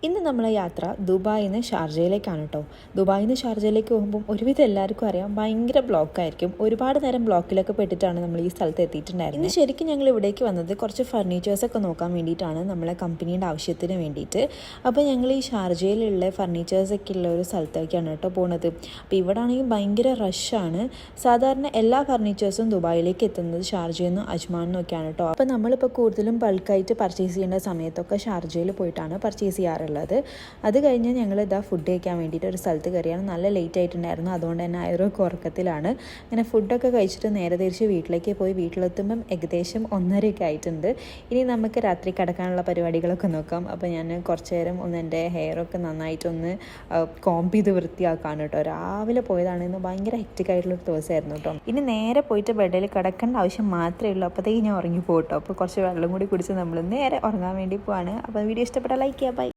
ഇന്ന് നമ്മളെ യാത്ര ദുബായിൽ നിന്ന് ഷാർജയിലേക്കാണ് കേട്ടോ. ദുബായിൽ നിന്ന് ഷാർജയിലേക്ക് പോകുമ്പം ഒരുവിധം എല്ലാവർക്കും അറിയാം ഭയങ്കര ബ്ലോക്കായിരിക്കും. ഒരുപാട് നേരം ബ്ലോക്കിലൊക്കെ പെട്ടിട്ടാണ് നമ്മൾ ഈ സ്ഥലത്ത് എത്തിയിട്ടുണ്ടായിരുന്നത്. ഇന്ന് ശരിക്കും ഞങ്ങൾ ഇവിടേക്ക് വന്നത് കുറച്ച് ഫർണിച്ചേഴ്സൊക്കെ നോക്കാൻ വേണ്ടിയിട്ടാണ്, നമ്മളെ കമ്പനിയുടെ ആവശ്യത്തിന് വേണ്ടിയിട്ട്. അപ്പോൾ ഞങ്ങൾ ഈ ഷാർജയിലുള്ള ഫർണിച്ചേഴ്സൊക്കെ ഉള്ള ഒരു സ്ഥലത്തേക്കാണ് കേട്ടോ പോകുന്നത്. അപ്പോൾ ഇവിടെ ആണെങ്കിൽ ഭയങ്കര റഷാണ്. സാധാരണ എല്ലാ ഫർണിച്ചേഴ്സും ദുബായിലേക്ക് എത്തുന്നത് ഷാർജയിൽ നിന്നും അജ്മാനിൽ നിന്നൊക്കെയാണ് കേട്ടോ. അപ്പോൾ നമ്മളിപ്പോൾ കൂടുതലും ബൾക്കായിട്ട് പർച്ചേസ് ചെയ്യേണ്ട സമയത്തൊക്കെ ഷാർജയിൽ പോയിട്ടാണ് പർച്ചേസ് ചെയ്യാറുള്ളത്. അത് കഴിഞ്ഞ് ഞങ്ങൾ ഫുഡ് കഴിക്കാൻ വേണ്ടിയിട്ട് ഒരു സ്ഥലത്ത് കയറിയാണ്. നല്ല ലേറ്റ് ആയിട്ടുണ്ടായിരുന്നു, അതുകൊണ്ട് തന്നെ ആ ഒരു ഉറക്കത്തിലാണ്. ഇങ്ങനെ ഫുഡൊക്കെ കഴിച്ചിട്ട് നേരെ തിരിച്ച് വീട്ടിലേക്ക് പോയി. വീട്ടിലെത്തുമ്പം ഏകദേശം 1:30 ആയിട്ടുണ്ട്. ഇനി നമുക്ക് രാത്രി കിടക്കാനുള്ള പരിപാടികളൊക്കെ നോക്കാം. അപ്പോൾ ഞാൻ കുറച്ച് നേരം എൻ്റെ ഹെയറൊക്കെ നന്നായിട്ടൊന്ന് കോംബ് ചെയ്ത് വൃത്തിയാക്കാണ് കേട്ടോ. രാവിലെ പോയതാണ്, ഇന്ന് ഭയങ്കര ഹെക്റ്റിക് ആയിട്ടുള്ളൊരു ദിവസമായിരുന്നു കേട്ടോ. ഇനി നേരെ പോയിട്ട് ബെഡിൽ കിടക്കേണ്ട ആവശ്യം മാത്രമേ ഉള്ളൂ. അപ്പോഴത്തേക്ക് ഞാൻ ഉറങ്ങി പോകട്ടോ. അപ്പോൾ കുറച്ച് വെള്ളം കൂടി കുടിച്ച് നമ്മൾ നേരെ ഉറങ്ങാൻ വേണ്ടി പോവാണ്. അപ്പോൾ വീഡിയോ ഇഷ്ടപ്പെട്ടാൽ ലൈക്ക് ചെയ്യുക. ബൈ.